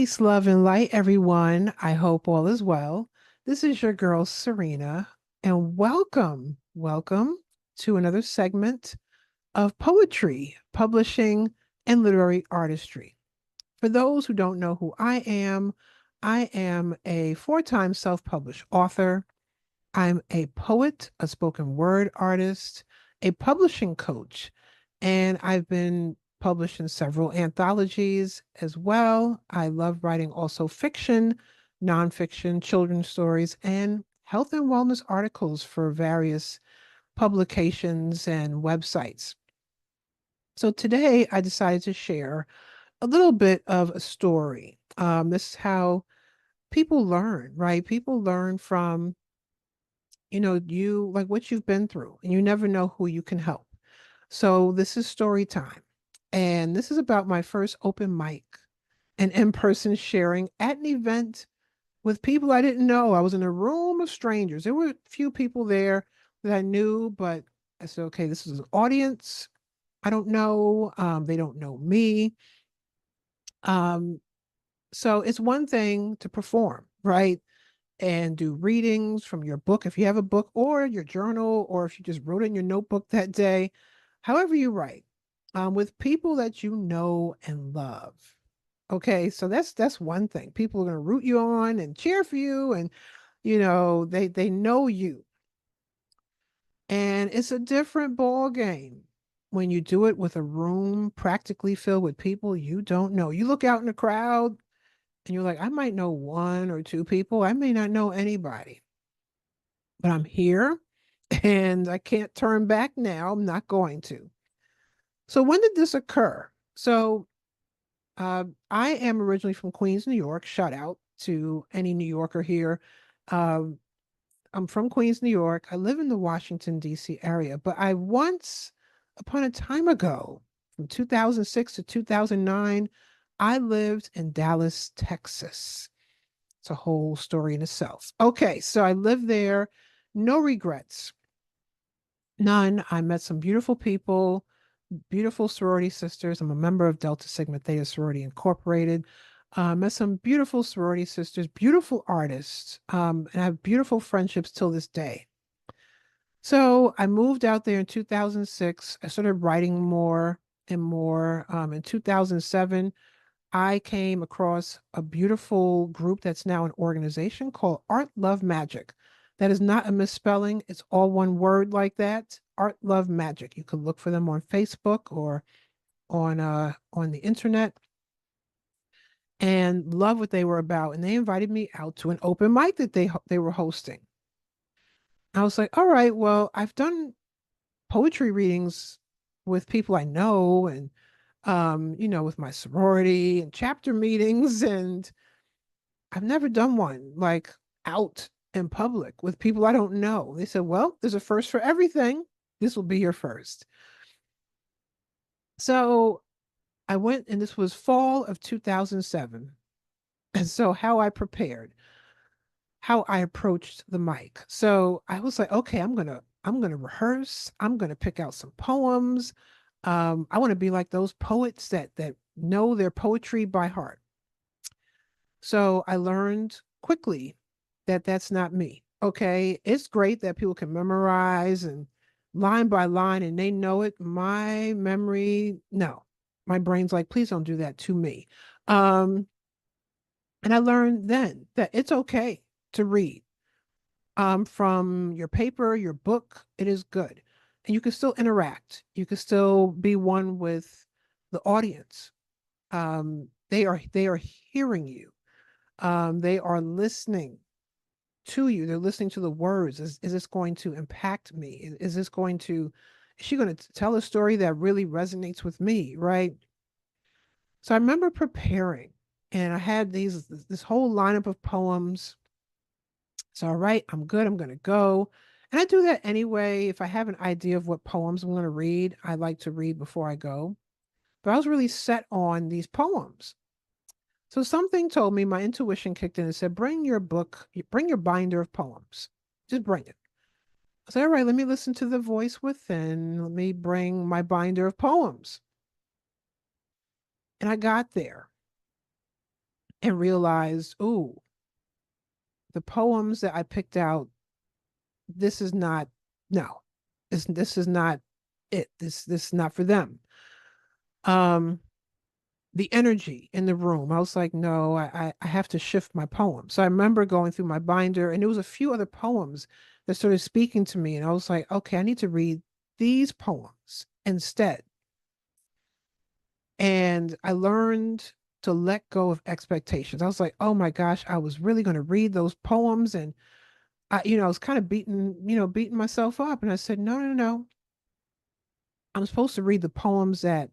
Peace, love, and light, everyone. I hope all is well. This is your girl, Serena, and welcome to another segment of poetry, publishing, and literary artistry. For those who don't know who I am a four-time self-published author. I'm a poet, a spoken word artist, a publishing coach, and I've been published in several anthologies as well. I love writing also fiction, nonfiction, children's stories, and health and wellness articles for various publications and websites. So today I decided to share a little bit of a story. This is how people learn, right? People learn from you like what you've been through, and you never know who you can help. So this is story time. And this is about my first open mic and in-person sharing at an event with people I didn't know. I was in a room of strangers. There were a few people there that I knew, but I said, okay, this is an audience I don't know. They don't know me. Um, so it's one thing to perform, right? And do readings from your book if you have a book, or your journal, or if you just wrote in your notebook that day, however you write, with people that you know and love. Okay, so that's one thing. People are going to root you on and cheer for you, and they know you, and it's a different ball game when you do it with a room practically filled with people you don't know. You look out in the crowd and you're like, I might know one or two people. I may not know anybody, but I'm here and I can't turn back now. I'm not going to. So when did this occur? So I am originally from Queens, New York. Shout out to any New Yorker here. Um, I'm from Queens, New York. I live in the Washington, D.C. area, but I once, upon a time ago, from 2006 to 2009, I lived in Dallas, Texas. It's a whole story in itself. Okay, so I lived there, no regrets, none. I met some beautiful people, beautiful sorority sisters. I'm a member of Delta Sigma Theta Sorority Incorporated. Met some beautiful sorority sisters, beautiful artists, and I have beautiful friendships till this day. So I moved out there in 2006. I started writing more and more. In 2007, I came across a beautiful group that's now an organization called Art Love Magic. That is not a misspelling. It's all one word like that. Art Love Magic. You can look for them on Facebook or on the internet, and love what they were about. And they invited me out to an open mic that they were hosting. I was like, all right, well, I've done poetry readings with people I know, and with my sorority and chapter meetings, and I've never done one like out in public with people I don't know. They said, well, there's a first for everything. This will be your first. So I went, and this was fall of 2007. And so how I prepared, how I approached the mic. So I was like, okay, I'm gonna rehearse. I'm gonna pick out some poems. I want to be like those poets that know their poetry by heart. So I learned quickly that that's not me. Okay, it's great that people can memorize and line by line and they know it. My memory, no. My brain's like, please don't do that to me. Um, and I learned then that it's okay to read from your paper, your book. It is good. And you can still interact. You can still be one with the audience. They are hearing you. They are listening to you. They're listening to the words. Is this going to impact me? Is this going to, is she going to tell a story that really resonates with me? Right. So I remember preparing, and I had this whole lineup of poems. So, all right, I'm good. I'm going to go. And I do that anyway. If I have an idea of what poems I'm going to read, I like to read before I go. But I was really set on these poems. So something told me, my intuition kicked in and said, bring your book, bring your binder of poems. Just bring it. I said, all right, let me listen to the voice within. Let me bring my binder of poems. And I got there. and realized, ooh, the poems that I picked out, this is not, no, this is not it. This is not for them. Um, the energy in the room, I was like, no, I have to shift my poem. So I remember going through my binder, and there was a few other poems that started speaking to me, and I was like, okay, I need to read these poems instead. And I learned to let go of expectations. I was like, oh my gosh, I was really going to read those poems, and I was kind of beating myself up. And I said, no, no, no. I'm supposed to read the poems that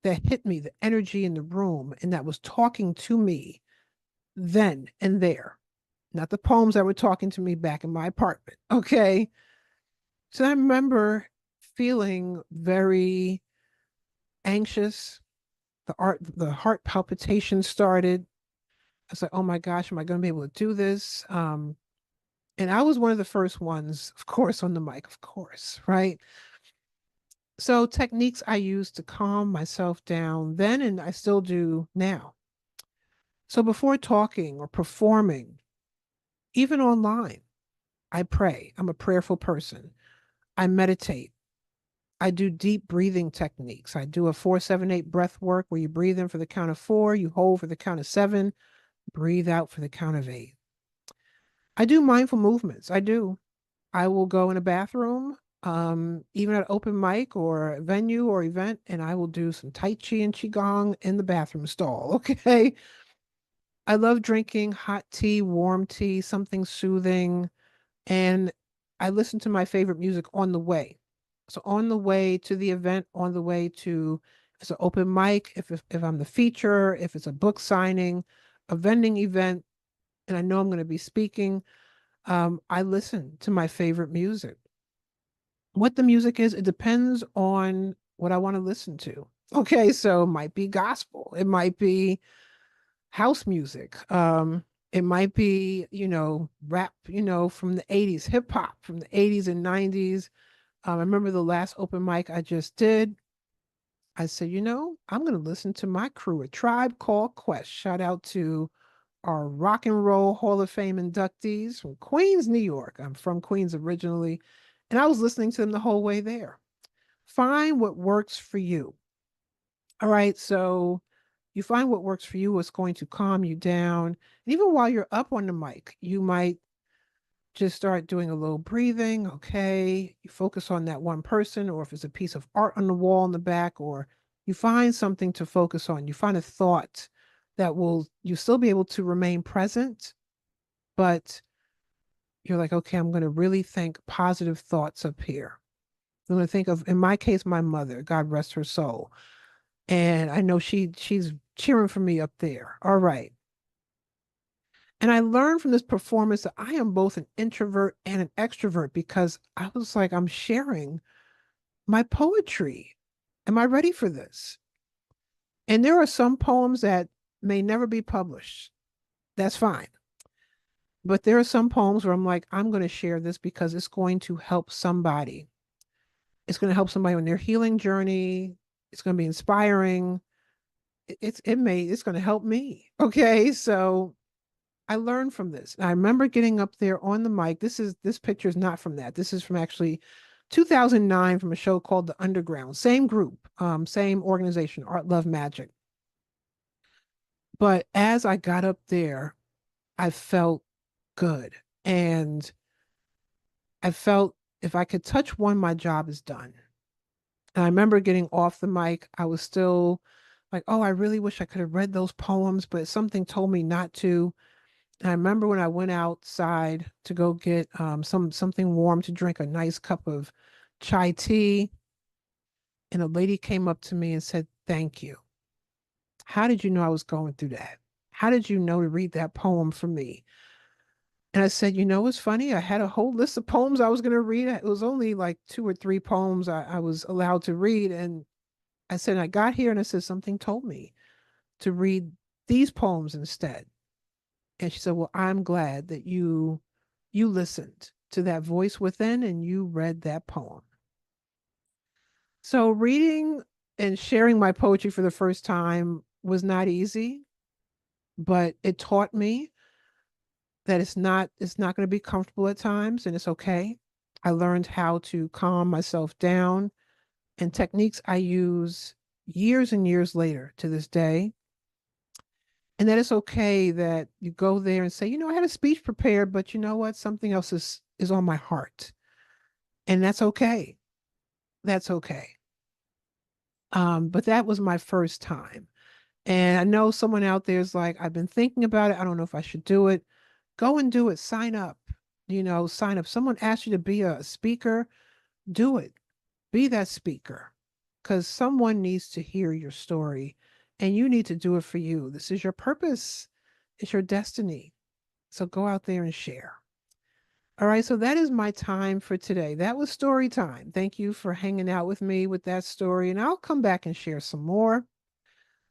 hit me, the energy in the room, and that was talking to me then and there. Not the poems that were talking to me back in my apartment. Okay. So I remember feeling very anxious. The heart palpitations started. I was like, oh my gosh, am I going to be able to do this? And I was one of the first ones, of course, on the mic, of course, right? So techniques I used to calm myself down then, and I still do now. So before talking or performing, even online, I pray. I'm a prayerful person. I meditate. I do deep breathing techniques. I do a 4-7-8 breath work where you breathe in for the count of 4, you hold for the count of 7, breathe out for the count of 8. I do mindful movements. I do. I will go in a bathroom, even at open mic or a venue or event, and I will do some Tai Chi and Qigong in the bathroom stall. Okay. I love drinking hot tea, warm tea, something soothing. And I listen to my favorite music on the way. So on the way to the event, on the way to if it's an open mic, if I'm the feature, if it's a book signing, a vending event, and I know I'm going to be speaking, I listen to my favorite music. What the music is, it depends on what I want to listen to. Okay, so it might be gospel, it might be house music, it might be, rap, from the 80s, hip hop from the 80s and 90s. I remember the last open mic I just did. I said, I'm going to listen to my crew, a tribe called Quest. Shout out to our Rock and Roll Hall of Fame inductees from Queens, New York. I'm from Queens originally, and I was listening to them the whole way there. Find what works for you. All right. So you find what works for you, what's going to calm you down. And even while you're up on the mic, you might just start doing a little breathing. Okay. You focus on that one person, or if it's a piece of art on the wall in the back, or you find something to focus on. You find a thought that will you still be able to remain present, but you're like, okay, I'm going to really think positive thoughts up here. I'm going to think of, in my case, my mother, God rest her soul. And I know she's cheering for me up there. All right. And I learned from this performance that I am both an introvert and an extrovert because I was like, I'm sharing my poetry. Am I ready for this? And there are some poems that may never be published. That's fine. But there are some poems where I'm like, I'm going to share this because it's going to help somebody. It's going to help somebody on their healing journey. It's going to be inspiring. It's going to help me. Okay. So I learned from this. I remember getting up there on the mic. This picture is not from that. This is from actually 2009 from a show called The Underground. Same group, same organization, Art Love Magic. But as I got up there, I felt good. And I felt if I could touch one, my job is done. And I remember getting off the mic. I was still like, oh, I really wish I could have read those poems, but something told me not to. And I remember when I went outside to go get something warm to drink, a nice cup of chai tea, and a lady came up to me and said, "Thank you. How did you know I was going through that? How did you know to read that poem for me?" And I said, it's funny. I had a whole list of poems I was going to read. It was only like 2 or 3 poems I was allowed to read. And I said, I got here and I said, something told me to read these poems instead. And she said, well, I'm glad that you listened to that voice within and you read that poem. So reading and sharing my poetry for the first time was not easy, but it taught me that it's not going to be comfortable at times, and it's okay. I learned how to calm myself down, and techniques I use years and years later to this day. And that it's okay that you go there and say, I had a speech prepared, but you know what? Something else is on my heart. And that's okay. That's okay. But that was my first time. And I know someone out there is like, I've been thinking about it. I don't know if I should do it. Go and do it. Sign up. Sign up. Someone asked you to be a speaker, do it. Be that speaker because someone needs to hear your story and you need to do it for you. This is your purpose, it's your destiny. So go out there and share. All right, so that is my time for today. That was story time. Thank you for hanging out with me with that story, and I'll come back and share some more.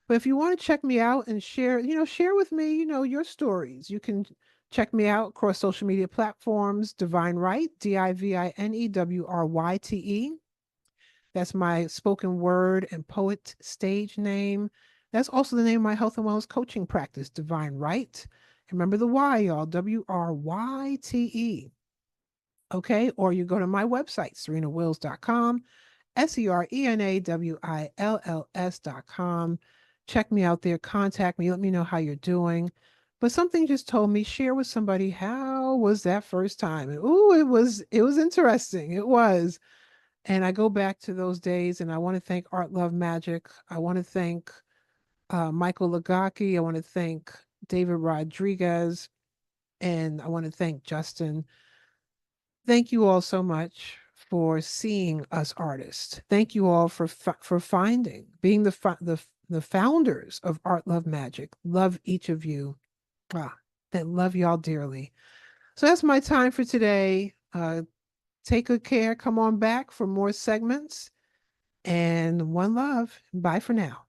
But if you want to check me out and share, share with me, your stories. You can check me out across social media platforms, Divine Right, DivineWryte. That's my spoken word and poet stage name. That's also the name of my health and wellness coaching practice, Divine Right. Remember the Y, y'all, Wryte. Okay. Or you go to my website, serenawills.com, SerenaWills.com. Check me out there, contact me, let me know how you're doing. But something just told me, share with somebody, how was that first time? And ooh, it was interesting. It was. And I go back to those days and I want to thank Art Love Magic. I want to thank Michael Lagaki. I want to thank David Rodriguez. And I want to thank Justin. Thank you all so much for seeing us artists. Thank you all for finding, being the founders of Art Love Magic. Love each of you. Ah, that love y'all dearly. So that's my time for today. Take good care. Come on back for more segments. And one love. Bye for now.